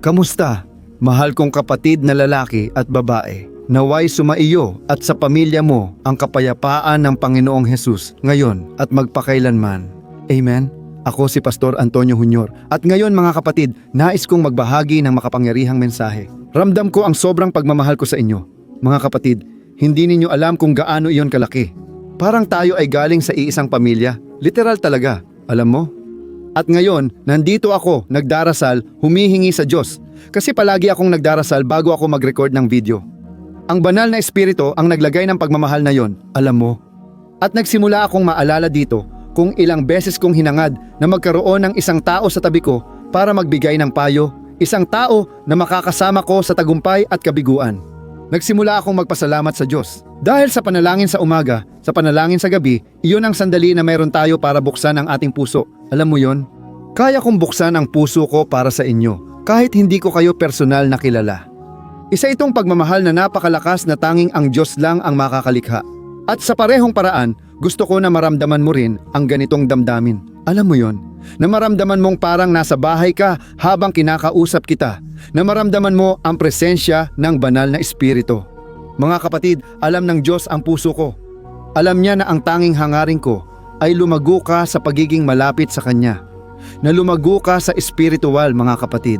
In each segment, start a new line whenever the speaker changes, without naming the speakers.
Kamusta, mahal kong kapatid na lalaki at babae? Naway sumaiyo at sa pamilya mo ang kapayapaan ng Panginoong Hesus ngayon at magpakailanman. Amen? Ako si Pastor Antonio Jr. At ngayon mga kapatid, nais kong magbahagi ng makapangyarihang mensahe. Ramdam ko ang sobrang pagmamahal ko sa inyo. Mga kapatid, hindi ninyo alam kung gaano iyon kalaki. Parang tayo ay galing sa iisang pamilya. Literal talaga, alam mo? At ngayon, nandito ako, nagdarasal, humihingi sa Diyos. Kasi palagi akong nagdarasal bago ako mag-record ng video. Ang banal na espiritu ang naglagay ng pagmamahal na yon, alam mo. At nagsimula akong maalala dito kung ilang beses kong hinangad na magkaroon ng isang tao sa tabi ko para magbigay ng payo, isang tao na makakasama ko sa tagumpay at kabiguan. Nagsimula akong magpasalamat sa Diyos. Dahil sa panalangin sa umaga, sa panalangin sa gabi, iyon ang sandali na mayroon tayo para buksan ang ating puso. Alam mo yon? Kaya kong buksan ang puso ko para sa inyo, kahit hindi ko kayo personal na kilala. Isa itong pagmamahal na napakalakas na tanging ang Diyos lang ang makakalikha. At sa parehong paraan, gusto ko na maramdaman mo rin ang ganitong damdamin. Alam mo yon? Na maramdaman mong parang nasa bahay ka habang kinakausap kita. Na maramdaman mo ang presensya ng banal na espiritu. Mga kapatid, alam ng Diyos ang puso ko. Alam niya na ang tanging hangarin ko ay lumago ka sa pagiging malapit sa Kanya. Na lumago ka sa espiritual, mga kapatid.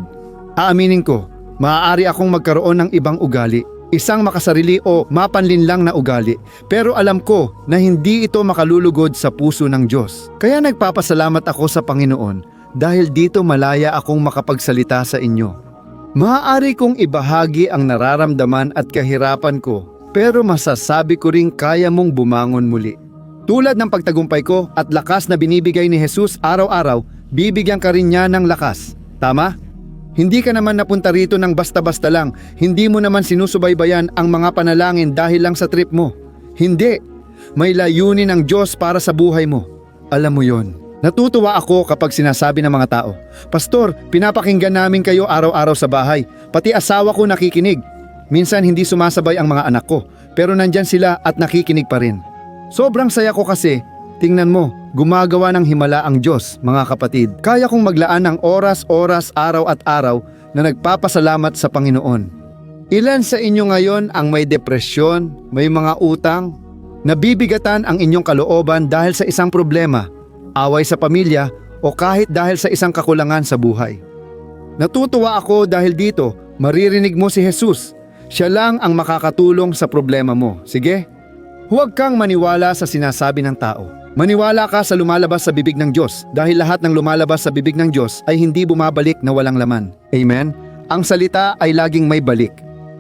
Aaminin ko, maaari akong magkaroon ng ibang ugali. Isang makasarili o mapanlinlang na ugali. Pero alam ko na hindi ito makalulugod sa puso ng Diyos. Kaya nagpapasalamat ako sa Panginoon dahil dito malaya akong makapagsalita sa inyo. Maaari kong ibahagi ang nararamdaman at kahirapan ko, pero masasabi ko ring kaya mong bumangon muli. Tulad ng pagtagumpay ko at lakas na binibigay ni Jesus araw-araw, bibigyan ka rin niya ng lakas. Tama? Hindi ka naman napunta rito ng basta-basta lang. Hindi mo naman sinusubaybayan ang mga panalangin dahil lang sa trip mo. Hindi. May layunin ng Diyos para sa buhay mo. Alam mo yon. Natutuwa ako kapag sinasabi ng mga tao, Pastor, pinapakinggan namin kayo araw-araw sa bahay. Pati asawa ko nakikinig. Minsan hindi sumasabay ang mga anak ko, pero nandyan sila at nakikinig pa rin. Sobrang saya ko kasi, tingnan mo, gumagawa ng himala ang Diyos, mga kapatid. Kaya kong maglaan ng oras-oras, araw at araw na nagpapasalamat sa Panginoon. Ilan sa inyo ngayon ang may depresyon, may mga utang, nabibigatan ang inyong kalooban dahil sa isang problema, away sa pamilya o kahit dahil sa isang kakulangan sa buhay. Natutuwa ako dahil dito, maririnig mo si Jesus. Siya lang ang makakatulong sa problema mo. Sige? Huwag kang maniwala sa sinasabi ng tao. Maniwala ka sa lumalabas sa bibig ng Diyos dahil lahat ng lumalabas sa bibig ng Diyos ay hindi bumabalik na walang laman. Amen? Ang salita ay laging may balik.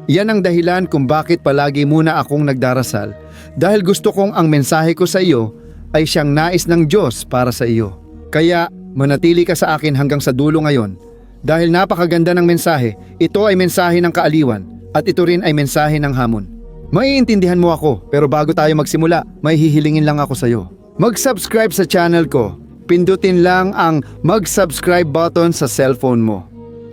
Yan ang dahilan kung bakit palagi muna akong nagdarasal dahil gusto kong ang mensahe ko sa iyo ay siyang nais ng Diyos para sa iyo. Kaya manatili ka sa akin hanggang sa dulo ngayon dahil napakaganda ng mensahe. Ito ay mensahe ng kaaliwan at ito rin ay mensahe ng hamon. Maiintindihan mo ako pero bago tayo magsimula, may hihilingin lang ako sa iyo. Mag-subscribe sa channel ko. Pindutin lang ang mag-subscribe button sa cellphone mo.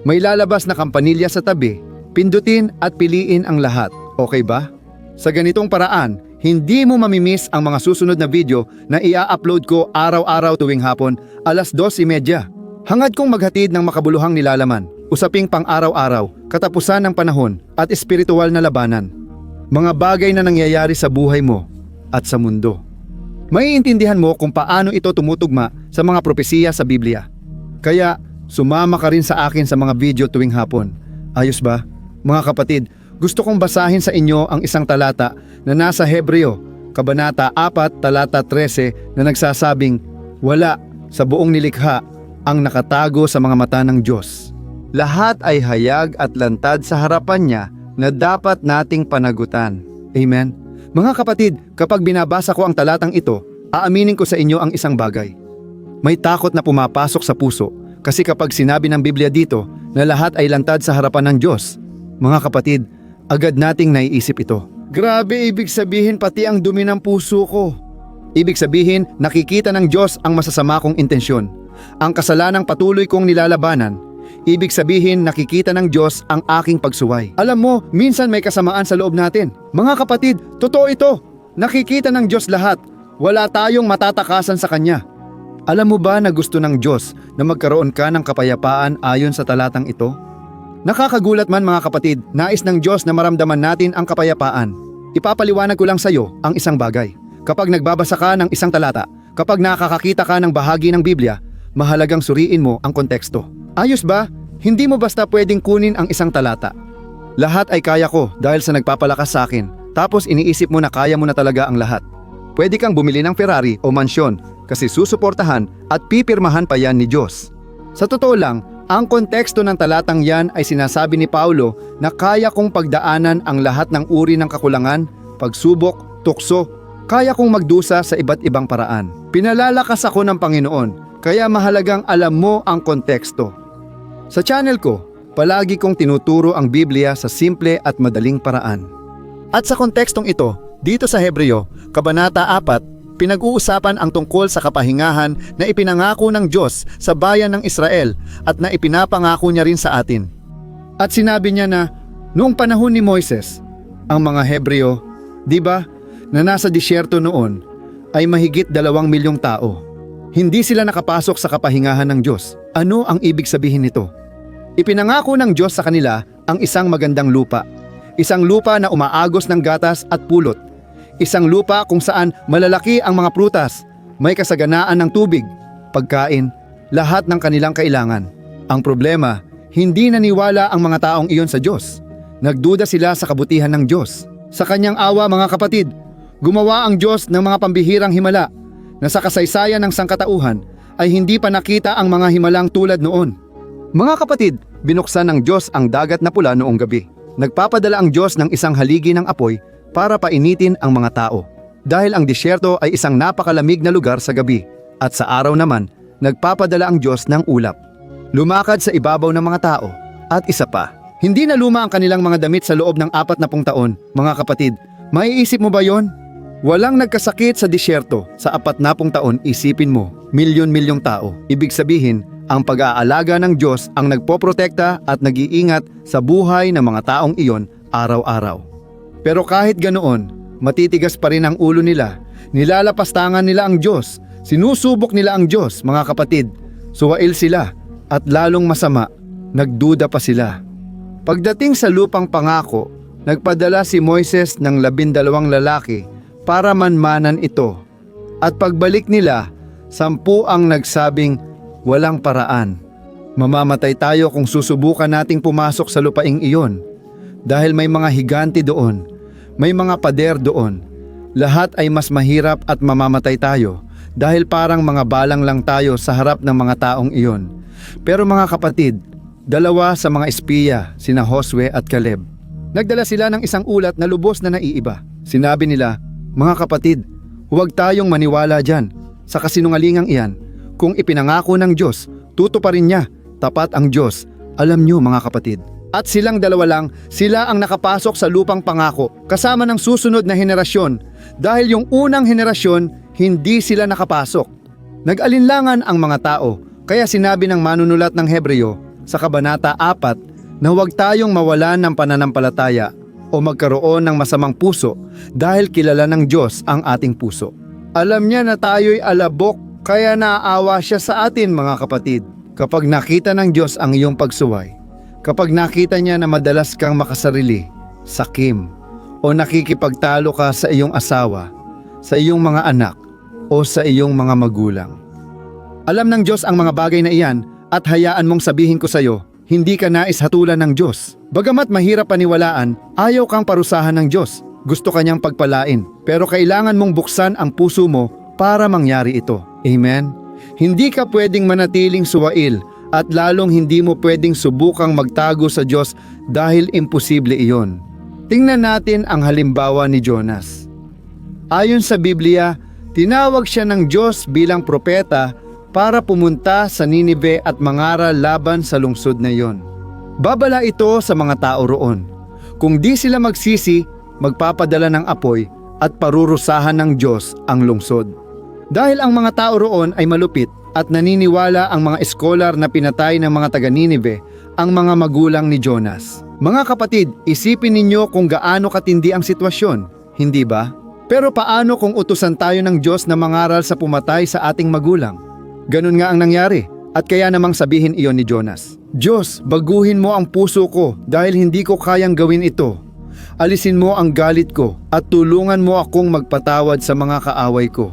May lalabas na kampanilya sa tabi. Pindutin at piliin ang lahat. Okay ba? Sa ganitong paraan, hindi mo mamimiss ang mga susunod na video na ia-upload ko araw-araw tuwing hapon, alas 2:30. Hangad kong maghatid ng makabuluhang nilalaman, usaping pang-araw-araw, katapusan ng panahon at espiritual na labanan. Mga bagay na nangyayari sa buhay mo at sa mundo. Maiintindihan mo kung paano ito tumutugma sa mga propesiya sa Biblia. Kaya sumama ka rin sa akin sa mga video tuwing hapon. Ayos ba? Mga kapatid, gusto kong basahin sa inyo ang isang talata na nasa Hebreo, Kabanata 4, talata 13 na nagsasabing, wala sa buong nilikha ang nakatago sa mga mata ng Diyos. Lahat ay hayag at lantad sa harapan niya na dapat nating panagutan. Amen? Mga kapatid, kapag binabasa ko ang talatang ito, aaminin ko sa inyo ang isang bagay. May takot na pumapasok sa puso kasi kapag sinabi ng Biblia dito na lahat ay lantad sa harapan ng Diyos, mga kapatid, agad nating naiisip ito. Grabe, ibig sabihin pati ang dumi ng puso ko. Ibig sabihin, nakikita ng Diyos ang masasama kong intensyon. Ang kasalanang patuloy kong nilalabanan. Ibig sabihin, nakikita ng Diyos ang aking pagsuway. Alam mo, minsan may kasamaan sa loob natin. Mga kapatid, totoo ito. Nakikita ng Diyos lahat. Wala tayong matatakasan sa Kanya. Alam mo ba na gusto ng Diyos na magkaroon ka ng kapayapaan ayon sa talatang ito? Nakakagulat man mga kapatid, nais ng Diyos na maramdaman natin ang kapayapaan. Ipapaliwanag ko lang sa iyo ang isang bagay. Kapag nagbabasa ka ng isang talata, kapag nakakakita ka ng bahagi ng Biblia, mahalagang suriin mo ang konteksto. Ayos ba? Hindi mo basta pwedeng kunin ang isang talata. Lahat ay kaya ko dahil sa nagpapalakas sa akin, tapos iniisip mo na kaya mo na talaga ang lahat. Pwede kang bumili ng Ferrari o mansyon kasi susuportahan at pipirmahan pa yan ni Diyos. Sa totoo lang, ang konteksto ng talatang yan ay sinasabi ni Paulo na kaya kong pagdaanan ang lahat ng uri ng kakulangan, pagsubok, tukso, kaya kong magdusa sa iba't ibang paraan. Pinalalakas ako ng Panginoon, kaya mahalagang alam mo ang konteksto. Sa channel ko, palagi kong tinuturo ang Biblia sa simple at madaling paraan. At sa kontekstong ito, dito sa Hebreo, Kabanata 4, pinag-uusapan ang tungkol sa kapahingahan na ipinangako ng Diyos sa bayan ng Israel at na ipinapangako niya rin sa atin. At sinabi niya na noong panahon ni Moises, ang mga Hebreo, di ba, na nasa disyerto noon ay mahigit 2 milyong tao. Hindi sila nakapasok sa kapahingahan ng Diyos. Ano ang ibig sabihin nito? Ipinangako ng Diyos sa kanila ang isang magandang lupa. Isang lupa na umaagos ng gatas at pulot. Isang lupa kung saan malalaki ang mga prutas, may kasaganaan ng tubig, pagkain, lahat ng kanilang kailangan. Ang problema, hindi naniwala ang mga taong iyon sa Diyos. Nagduda sila sa kabutihan ng Diyos. Sa kanyang awa mga kapatid, gumawa ang Diyos ng mga pambihirang himala na sa kasaysayan ng sangkatauhan ay hindi pa nakita ang mga himalang tulad noon. Mga kapatid, binuksan ng Diyos ang dagat na pula noong gabi. Nagpapadala ang Diyos ng isang haligi ng apoy para painitin ang mga tao. Dahil ang disyerto ay isang napakalamig na lugar sa gabi at sa araw naman, nagpapadala ang Diyos ng ulap. Lumakad sa ibabaw ng mga tao at isa pa. Hindi na luma ang kanilang mga damit sa loob ng 40 taon. Mga kapatid, maiisip mo ba yon? Walang nagkasakit sa disyerto sa 40 taon, isipin mo, milyon-milyong tao. Ibig sabihin, ang pag-aalaga ng Diyos ang nagpoprotekta at nag-iingat sa buhay ng mga taong iyon araw-araw. Pero kahit ganoon, matitigas pa rin ang ulo nila. Nilalapastangan nila ang Diyos. Sinusubok nila ang Diyos, mga kapatid. Suwail sila at lalong masama, nagduda pa sila. Pagdating sa lupang pangako, nagpadala si Moises ng 12 lalaki para manmanan ito. At pagbalik nila, 10 ang nagsabing walang paraan. Mamamatay tayo kung susubukan nating pumasok sa lupaing iyon. Dahil may mga higante doon, may mga pader doon. Lahat ay mas mahirap at mamamatay tayo dahil parang mga balang lang tayo sa harap ng mga taong iyon. Pero mga kapatid, 2 sa mga espiya, sina Josue at Caleb. Nagdala sila ng isang ulat na lubos na naiiba. Sinabi nila, mga kapatid, huwag tayong maniwala dyan sa kasinungalingang iyan. Kung ipinangako ng Diyos, tutuparin niya. Tapat ang Diyos. Alam niyo mga kapatid. At silang 2 lang, sila ang nakapasok sa lupang pangako kasama ng susunod na henerasyon dahil yung unang henerasyon hindi sila nakapasok. Nag-alinlangan ang mga tao kaya sinabi ng manunulat ng Hebreo sa Kabanata 4 na huwag tayong mawalan ng pananampalataya o magkaroon ng masamang puso dahil kilala ng Diyos ang ating puso. Alam niya na tayo'y alabok kaya naaawa siya sa atin mga kapatid. Kapag nakita ng Diyos ang iyong pagsuway, kapag nakita niya na madalas kang makasarili, sakim, o nakikipagtalo ka sa iyong asawa, sa iyong mga anak, o sa iyong mga magulang. Alam ng Diyos ang mga bagay na iyan at hayaan mong sabihin ko sa iyo, hindi ka nais hatulan ng Diyos. Bagamat mahirap paniwalaan, ayaw kang parusahan ng Diyos. Gusto kanyang pagpalain, pero kailangan mong buksan ang puso mo para mangyari ito. Amen? Hindi ka pwedeng manatiling suwail at lalong hindi mo pwedeng subukang magtago sa Diyos dahil imposible iyon. Tingnan natin ang halimbawa ni Jonas. Ayon sa Biblia, tinawag siya ng Diyos bilang propeta para pumunta sa Ninive at mangaral laban sa lungsod na iyon. Babala ito sa mga tao roon. Kung di sila magsisi, magpapadala ng apoy at parurusahan ng Diyos ang lungsod. Dahil ang mga tao roon ay malupit at naniniwala ang mga eskolar na pinatay ng mga taga-Ninive ang mga magulang ni Jonas. Mga kapatid, isipin ninyo kung gaano katindi ang sitwasyon, hindi ba? Pero paano kung utusan tayo ng Diyos na mangaral sa pumatay sa ating magulang? Ganun nga ang nangyari. At kaya namang sabihin iyon ni Jonas, Diyos, baguhin mo ang puso ko dahil hindi ko kayang gawin ito. Alisin mo ang galit ko at tulungan mo akong magpatawad sa mga kaaway ko.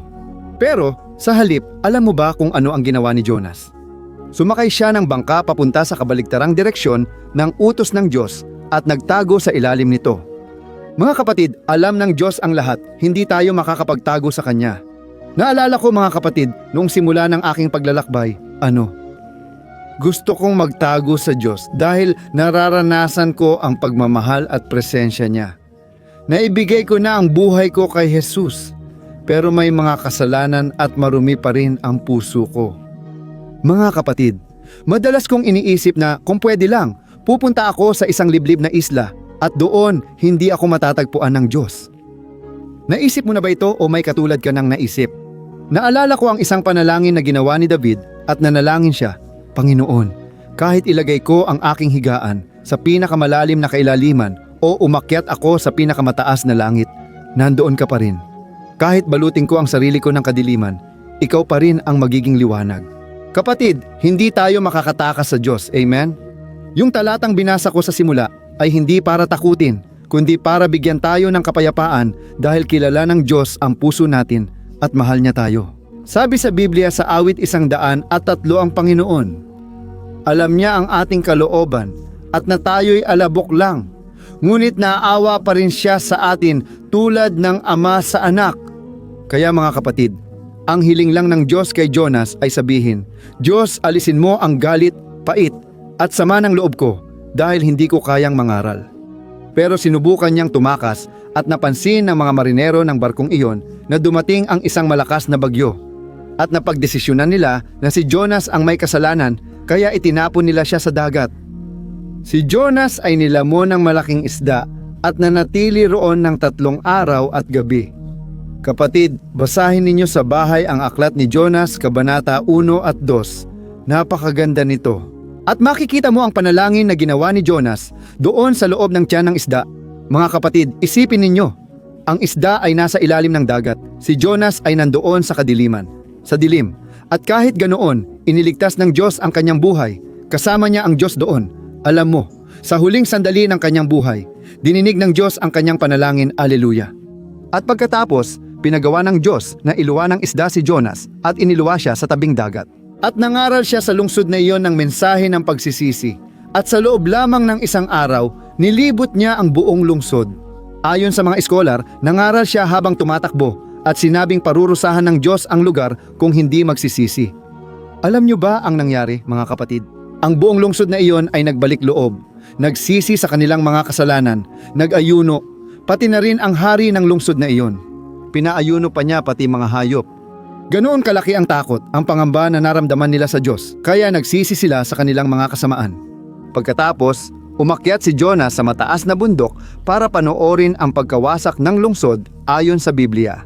Pero sa halip, alam mo ba kung ano ang ginawa ni Jonas? Sumakay siya ng bangka papunta sa kabaligtarang direksyon ng utos ng Diyos at nagtago sa ilalim nito. Mga kapatid, alam ng Diyos ang lahat, hindi tayo makakapagtago sa Kanya. Naalala ko mga kapatid, noong simula ng aking paglalakbay, gusto kong magtago sa Diyos dahil nararanasan ko ang pagmamahal at presensya niya. Naibigay ko na ang buhay ko kay Jesus, pero may mga kasalanan at marumi pa rin ang puso ko. Mga kapatid, madalas kong iniisip na kung pwede lang, pupunta ako sa isang liblib na isla at doon hindi ako matatagpuan ng Diyos. Naisip mo na ba ito o may katulad ka ng naisip? Naalala ko ang isang panalangin na ginawa ni David at nanalangin siya, Panginoon, kahit ilagay ko ang aking higaan sa pinakamalalim na kailaliman o umakyat ako sa pinakamataas na langit, nandoon ka pa rin. Kahit balutin ko ang sarili ko ng kadiliman, ikaw pa rin ang magiging liwanag. Kapatid, hindi tayo makakatakas sa Diyos, amen? Yung talatang binasa ko sa simula ay hindi para takutin, kundi para bigyan tayo ng kapayapaan dahil kilala ng Diyos ang puso natin at mahal niya tayo. Sabi sa Biblia sa awit 103 ang Panginoon, alam niya ang ating kalooban at na tayo'y alabok lang, ngunit naaawa pa rin siya sa atin tulad ng ama sa anak. Kaya mga kapatid, ang hiling lang ng Diyos kay Jonas ay sabihin, Diyos, alisin mo ang galit, pait at sama ng loob ko dahil hindi ko kayang mangaral. Pero sinubukan niyang tumakas at napansin ng mga marinero ng barkong iyon na dumating ang isang malakas na bagyo. At napagdesisyonan nila na si Jonas ang may kasalanan kaya itinapon nila siya sa dagat. Si Jonas ay nilamon ng malaking isda at nanatili roon ng 3 araw at gabi. Kapatid, basahin ninyo sa bahay ang aklat ni Jonas, Kabanata 1 at 2. Napakaganda nito. At makikita mo ang panalangin na ginawa ni Jonas doon sa loob ng tiyan ng isda. Mga kapatid, isipin ninyo, ang isda ay nasa ilalim ng dagat, si Jonas ay nandoon sa kadiliman, sa dilim. At kahit ganoon, iniligtas ng Diyos ang kanyang buhay, kasama niya ang Diyos doon. Alam mo, sa huling sandali ng kanyang buhay, dininig ng Diyos ang kanyang panalangin, Alleluia. At pagkatapos, pinagawa ng Diyos na iluwa ng isda si Jonas at iniluwa siya sa tabing dagat. At nangaral siya sa lungsod na iyon ng mensahe ng pagsisisi. At sa loob lamang ng 1 araw, nilibot niya ang buong lungsod. Ayon sa mga eskolar, nangaral siya habang tumatakbo at sinabing parurusahan ng Diyos ang lugar kung hindi magsisisi. Alam niyo ba ang nangyari, mga kapatid? Ang buong lungsod na iyon ay nagbalik loob, nagsisi sa kanilang mga kasalanan, nag-ayuno, pati na rin ang hari ng lungsod na iyon. Pinaayuno pa niya pati mga hayop. Ganoon kalaki ang takot, ang pangamba na naramdaman nila sa Diyos, kaya nagsisi sila sa kanilang mga kasamaan. Pagkatapos, umakyat si Jonas sa mataas na bundok para panoorin ang pagkawasak ng lungsod ayon sa Biblia.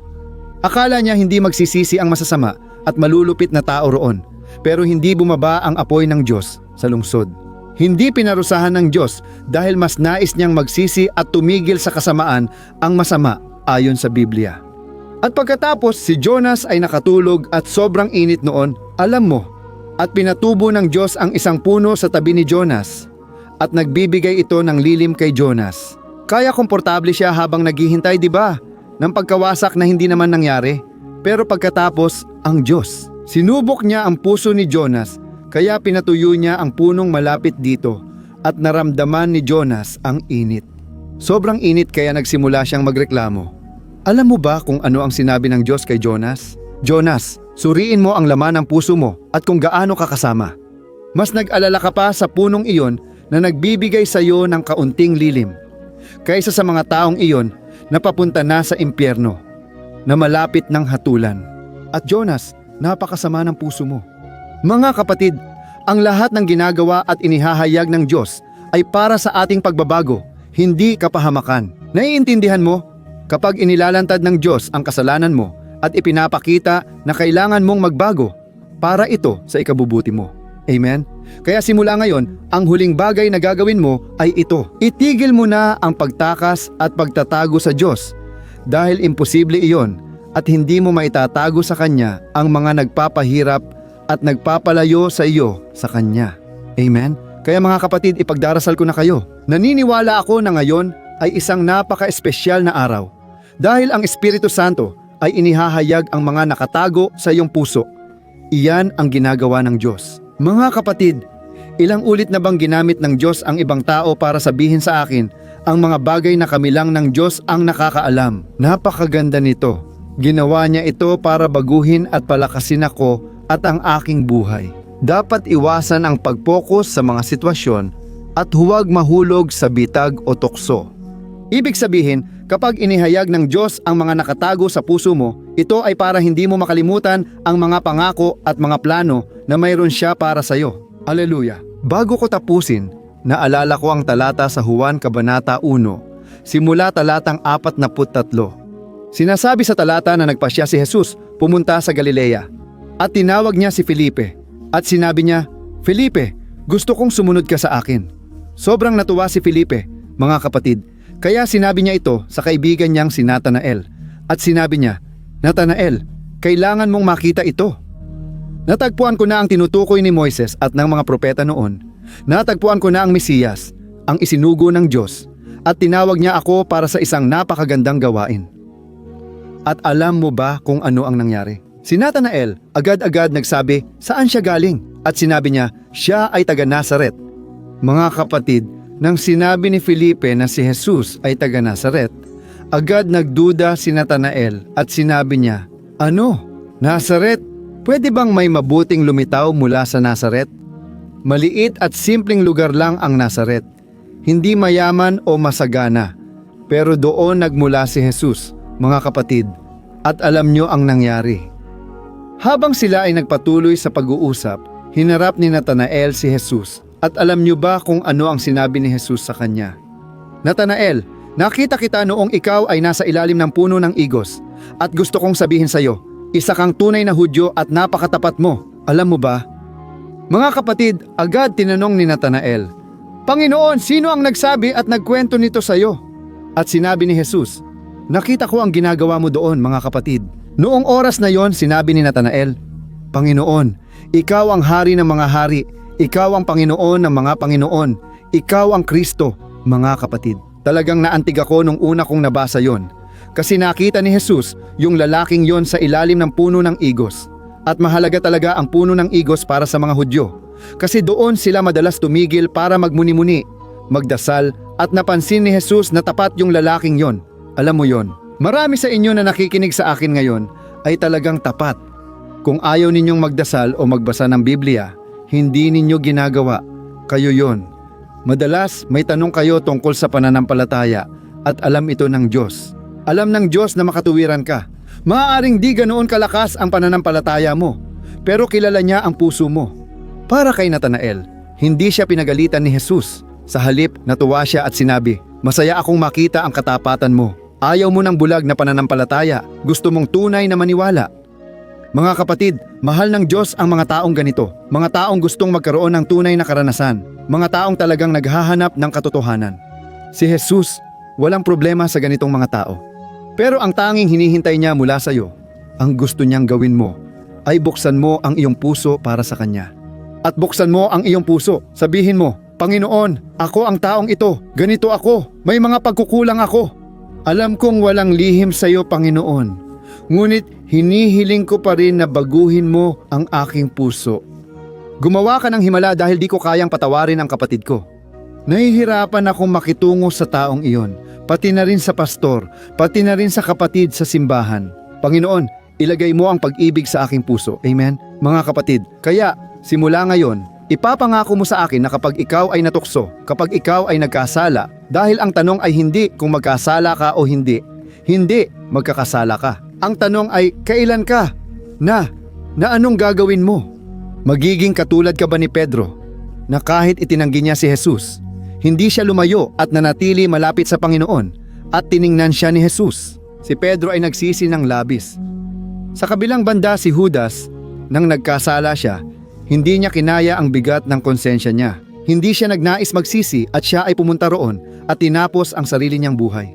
Akala niya hindi magsisisi ang masasama at malulupit na tao roon, pero hindi bumaba ang apoy ng Diyos sa lungsod. Hindi pinarusahan ng Diyos dahil mas nais niyang magsisi at tumigil sa kasamaan ang masama ayon sa Biblia. At pagkatapos si Jonas ay nakatulog at sobrang init noon, alam mo, at pinatubo ng Diyos ang isang puno sa tabi ni Jonas at nagbibigay ito ng lilim kay Jonas. Kaya komportable siya habang naghihintay, di ba? Ng pagkawasak na hindi naman nangyari. Pero pagkatapos, ang Diyos. Sinubok niya ang puso ni Jonas, kaya pinatuyo niya ang punong malapit dito at naramdaman ni Jonas ang init. Sobrang init kaya nagsimula siyang magreklamo. Alam mo ba kung ano ang sinabi ng Diyos kay Jonas? Jonas, suriin mo ang laman ng puso mo at kung gaano ka kasama. Mas nag-alala ka pa sa punong iyon na nagbibigay sa iyo ng kaunting lilim, kaysa sa mga taong iyon na papunta na sa impyerno, na malapit ng hatulan. At Jonas, napakasama ng puso mo. Mga kapatid, ang lahat ng ginagawa at inihahayag ng Diyos ay para sa ating pagbabago, hindi kapahamakan. Naiintindihan mo? Kapag inilalantad ng Diyos ang kasalanan mo at ipinapakita na kailangan mong magbago, para ito sa ikabubuti mo. Amen? Kaya simula ngayon, ang huling bagay na gagawin mo ay ito. Itigil mo na ang pagtakas at pagtatago sa Diyos dahil imposible iyon at hindi mo maitatago sa Kanya ang mga nagpapahirap at nagpapalayo sa iyo sa Kanya. Amen? Kaya mga kapatid, ipagdarasal ko na kayo. Naniniwala ako na ngayon ay isang napaka-espesyal na araw dahil ang Espiritu Santo ay inihahayag ang mga nakatago sa iyong puso. Iyan ang ginagawa ng Diyos. Mga kapatid, ilang ulit na bang ginamit ng Diyos ang ibang tao para sabihin sa akin ang mga bagay na kami lang ng Diyos ang nakakaalam? Napakaganda nito. Ginawa niya ito para baguhin at palakasin ako at ang aking buhay. Dapat iwasan ang pag-focus sa mga sitwasyon at huwag mahulog sa bitag o tukso. Ibig sabihin, kapag inihayag ng Diyos ang mga nakatago sa puso mo, ito ay para hindi mo makalimutan ang mga pangako at mga plano na mayroon siya para sa iyo. Hallelujah! Bago ko tapusin, naalala ko ang talata sa Juan Kabanata 1, simula talatang 43. Sinasabi sa talata na nagpasya si Jesus pumunta sa Galilea at tinawag niya si Felipe at sinabi niya, "Felipe, gusto kong sumunod ka sa akin." Sobrang natuwa si Felipe, mga kapatid. Kaya sinabi niya ito sa kaibigan niyang si Natanael at sinabi niya, "Natanael, kailangan mong makita ito." Natagpuan ko na ang tinutukoy ni Moises at ng mga propeta noon. Natagpuan ko na ang Mesiyas, ang isinugo ng Diyos, at tinawag niya ako para sa isang napakagandang gawain. At alam mo ba kung ano ang nangyari? Si Natanael agad-agad nagsabi saan siya galing at sinabi niya siya ay taga Nazaret. Mga kapatid, nang sinabi ni Felipe na si Jesus ay taga Nazaret, agad nagduda si Natanael at sinabi niya, "Ano? Nazaret? Pwede bang may mabuting lumitaw mula sa Nazaret?" Maliit at simpleng lugar lang ang Nazaret. Hindi mayaman o masagana. Pero doon nagmula si Jesus, mga kapatid. At alam nyo ang nangyari. Habang sila ay nagpatuloy sa pag-uusap, hinarap ni Natanael si Jesus. At alam nyo ba kung ano ang sinabi ni Jesus sa kanya? "Natanael, nakita kita noong ikaw ay nasa ilalim ng puno ng igos. At gusto kong sabihin sa iyo, isa kang tunay na Hudyo at napakatapat mo. Alam mo ba?" Mga kapatid, agad tinanong ni Natanael, "Panginoon, sino ang nagsabi at nagkwento nito sa iyo?" At sinabi ni Jesus, "Nakita ko ang ginagawa mo doon, mga kapatid." Noong oras na yon, sinabi ni Natanael, "Panginoon, ikaw ang hari ng mga hari. Ikaw ang Panginoon ng mga Panginoon. Ikaw ang Kristo." Mga kapatid, talagang naantig ako nung una kong nabasa yon. Kasi nakita ni Jesus yung lalaking yon sa ilalim ng puno ng igos. At mahalaga talaga ang puno ng igos para sa mga Hudyo. Kasi doon sila madalas tumigil para magmuni-muni, magdasal, at napansin ni Jesus na tapat yung lalaking yon. Alam mo yon, marami sa inyo na nakikinig sa akin ngayon ay talagang tapat. Kung ayaw ninyong magdasal o magbasa ng Biblia, hindi ninyo ginagawa, kayo yon. Madalas may tanong kayo tungkol sa pananampalataya at alam ito ng Diyos. Alam ng Diyos na makatuwiran ka. Maaaring di ganoon kalakas ang pananampalataya mo, pero kilala niya ang puso mo. Para kay Natanael, hindi siya pinagalitan ni Jesus. Sa halip, natuwa siya at sinabi, "Masaya akong makita ang katapatan mo. Ayaw mo ng bulag na pananampalataya, gusto mong tunay na maniwala." Mga kapatid, mahal ng Diyos ang mga taong ganito. Mga taong gustong magkaroon ng tunay na karanasan. Mga taong talagang naghahanap ng katotohanan. Si Jesus, walang problema sa ganitong mga tao. Pero ang tanging hinihintay niya mula sa iyo, ang gusto niyang gawin mo, ay buksan mo ang iyong puso para sa Kanya. At buksan mo ang iyong puso, sabihin mo, "Panginoon, ako ang taong ito, ganito ako, may mga pagkukulang ako. Alam kong walang lihim sa iyo, Panginoon. Ngunit hinihiling ko pa rin na baguhin mo ang aking puso. Gumawa ka ng himala dahil di ko kayang patawarin ang kapatid ko. Nahihirapan akong makitungo sa taong iyon, pati na rin sa pastor, pati na rin sa kapatid sa simbahan. Panginoon, ilagay mo ang pag-ibig sa aking puso." Amen? Mga kapatid, kaya simula ngayon, ipapangako mo sa akin na kapag ikaw ay natukso, kapag ikaw ay nagkasala, dahil ang tanong ay hindi kung magkasala ka o hindi magkakasala ka. Ang tanong ay kailan ka? Na anong gagawin mo? Magiging katulad ka ba ni Pedro na kahit itinanggi niya si Jesus, hindi siya lumayo at nanatili malapit sa Panginoon at tiningnan siya ni Jesus? Si Pedro ay nagsisi ng labis. Sa kabilang banda si Judas, nang nagkasala siya, hindi niya kinaya ang bigat ng konsensya niya. Hindi siya nagnais magsisi at siya ay pumunta roon at tinapos ang sarili niyang buhay.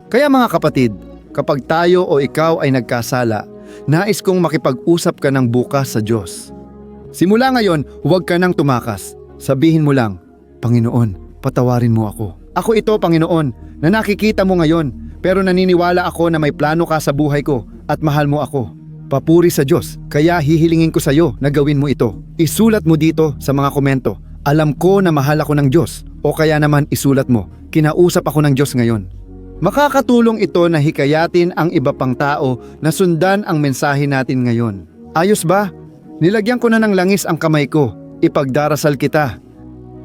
Kaya mga kapatid, kapag tayo o ikaw ay nagkasala, nais kong makipag-usap ka ng bukas sa Diyos. Simula ngayon, huwag ka nang tumakas. Sabihin mo lang, Panginoon, patawarin mo ako. Ako ito, Panginoon, na nakikita mo ngayon, pero naniniwala ako na may plano ka sa buhay ko at mahal mo ako. Papuri sa Diyos, kaya hihilingin ko sa iyo na gawin mo ito. Isulat mo dito sa mga komento, alam ko na mahal ako ng Diyos, o kaya naman isulat mo, kinausap ako ng Diyos ngayon. Makakatulong ito na hikayatin ang iba pang tao na sundan ang mensahe natin ngayon. Ayos ba? Nilagyan ko na ng langis ang kamay ko, ipagdarasal kita.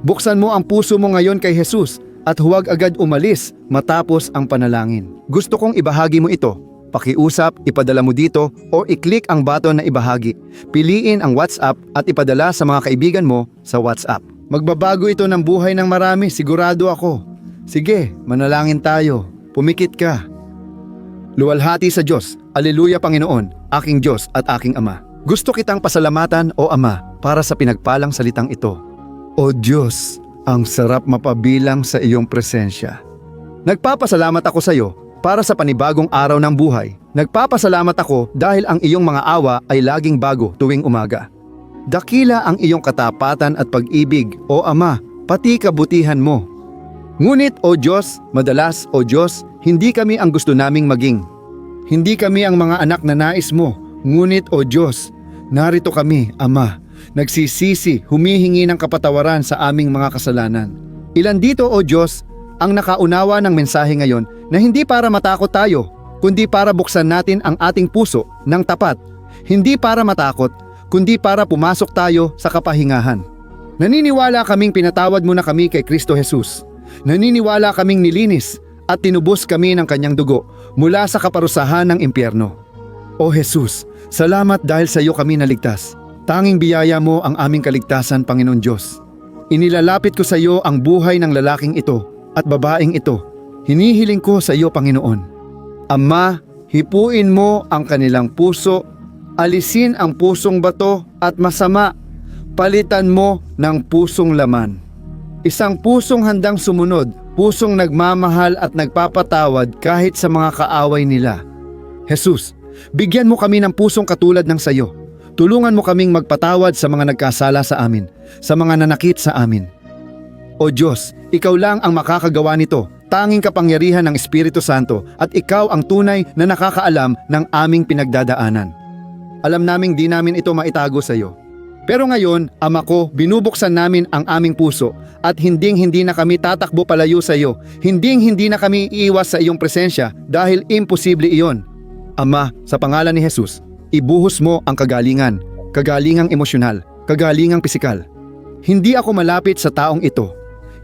Buksan mo ang puso mo ngayon kay Jesus at huwag agad umalis matapos ang panalangin. Gusto kong ibahagi mo ito. Pakiusap, ipadala mo dito o i-click ang button na ibahagi. Piliin ang WhatsApp at ipadala sa mga kaibigan mo sa WhatsApp. Magbabago ito ng buhay ng marami, sigurado ako. Sige, manalangin tayo. Pumikit ka. Luwalhati sa Diyos. Aleluya Panginoon, aking Diyos at aking Ama. Gusto kitang pasalamatan o Ama para sa pinagpalang salitang ito. O Diyos, ang sarap mapabilang sa iyong presensya. Nagpapasalamat ako sa iyo para sa panibagong araw ng buhay. Nagpapasalamat ako dahil ang iyong mga awa ay laging bago tuwing umaga. Dakila ang iyong katapatan at pag-ibig, o Ama, pati kabutihan mo. Ngunit, o Diyos, madalas, o Diyos, hindi kami ang gusto naming maging. Hindi kami ang mga anak na nais mo. Ngunit, o Diyos, narito kami, Ama, nagsisisi, humihingi ng kapatawaran sa aming mga kasalanan. Ilan dito, o Diyos, ang nakaunawa ng mensahe ngayon na hindi para matakot tayo, kundi para buksan natin ang ating puso ng tapat. Hindi para matakot, kundi para pumasok tayo sa kapahingahan. Naniniwala kaming pinatawad mo na kami kay Kristo Jesus. Naniniwala kaming nilinis at tinubos kami ng kanyang dugo mula sa kaparusahan ng impyerno. O Jesus, salamat dahil sa iyo kami naligtas. Tanging biyaya mo ang aming kaligtasan, Panginoon Diyos. Inilalapit ko sa iyo ang buhay ng lalaking ito at babaeng ito. Hinihiling ko sa iyo, Panginoon. Ama, hipuin mo ang kanilang puso, alisin ang pusong bato at masama, palitan mo ng pusong laman. Isang pusong handang sumunod, pusong nagmamahal at nagpapatawad kahit sa mga kaaway nila. Jesus, bigyan mo kami ng pusong katulad ng sayo. Tulungan mo kaming magpatawad sa mga nagkasala sa amin, sa mga nanakit sa amin. O Diyos, ikaw lang ang makakagawa nito, tanging kapangyarihan ng Espiritu Santo at ikaw ang tunay na nakakaalam ng aming pinagdadaanan. Alam naming di namin ito maitago sa iyo. Pero ngayon, Ama ko, binubuksan namin ang aming puso at hinding-hindi na kami tatakbo palayo sa iyo. Hinding-hindi na kami iiwas sa iyong presensya dahil imposible iyon. Ama, sa pangalan ni Jesus, ibuhos mo ang kagalingan, kagalingang emosyonal, kagalingang pisikal. Hindi ako malapit sa taong ito.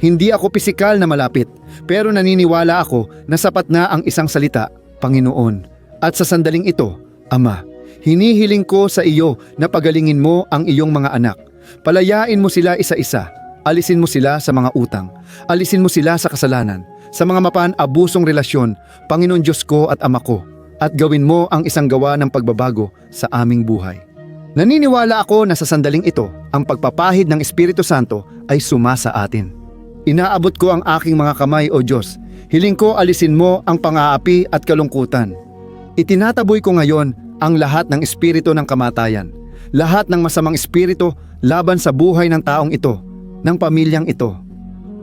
Hindi ako pisikal na malapit, pero naniniwala ako na sapat na ang isang salita, Panginoon. At sa sandaling ito, Ama, hinihiling ko sa iyo na pagalingin mo ang iyong mga anak. Palayain mo sila isa-isa. Alisin mo sila sa mga utang. Alisin mo sila sa kasalanan, sa mga mapan-abusong relasyon, Panginoon Diyos ko at Ama ko. At gawin mo ang isang gawa ng pagbabago sa aming buhay. Naniniwala ako na sa sandaling ito, ang pagpapahid ng Espiritu Santo ay sumasa atin. Inaabot ko ang aking mga kamay, O Diyos. Hiling ko alisin mo ang pang-aapi at kalungkutan. Itinataboy ko ngayon ang lahat ng espiritu ng kamatayan, lahat ng masamang espiritu laban sa buhay ng taong ito, ng pamilyang ito.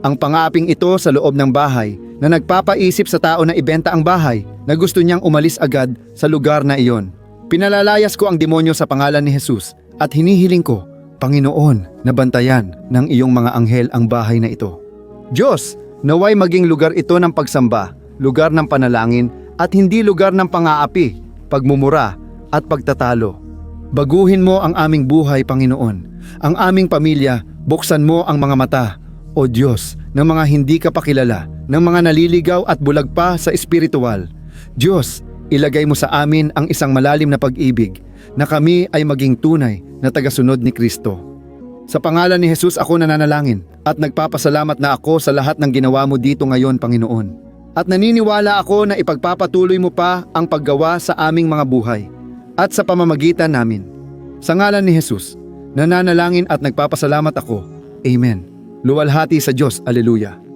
Ang pang-aaping ito sa loob ng bahay na nagpapaisip sa tao na ibenta ang bahay na gusto niyang umalis agad sa lugar na iyon. Pinalalayas ko ang demonyo sa pangalan ni Jesus at hinihiling ko, Panginoon, na bantayan ng iyong mga anghel ang bahay na ito. Diyos, naway maging lugar ito ng pagsamba, lugar ng panalangin at hindi lugar ng pang-aapi, pagmumura at pagtatalo. Baguhin mo ang aming buhay, Panginoon. Ang aming pamilya, buksan mo ang mga mata, O Diyos, ng mga hindi ka pakilala, ng mga naliligaw at bulag pa sa espiritual. Diyos, ilagay mo sa amin ang isang malalim na pag-ibig na kami ay maging tunay na tagasunod ni Kristo. Sa pangalan ni Jesus ako nananalangin at nagpapasalamat na ako sa lahat ng ginawa mo dito ngayon, Panginoon. At naniniwala ako na ipagpapatuloy mo pa ang paggawa sa aming mga buhay at sa pamamagitan namin. Sa ngalan ni Jesus, nananalangin at nagpapasalamat ako. Amen. Luwalhati sa Diyos. Aleluya.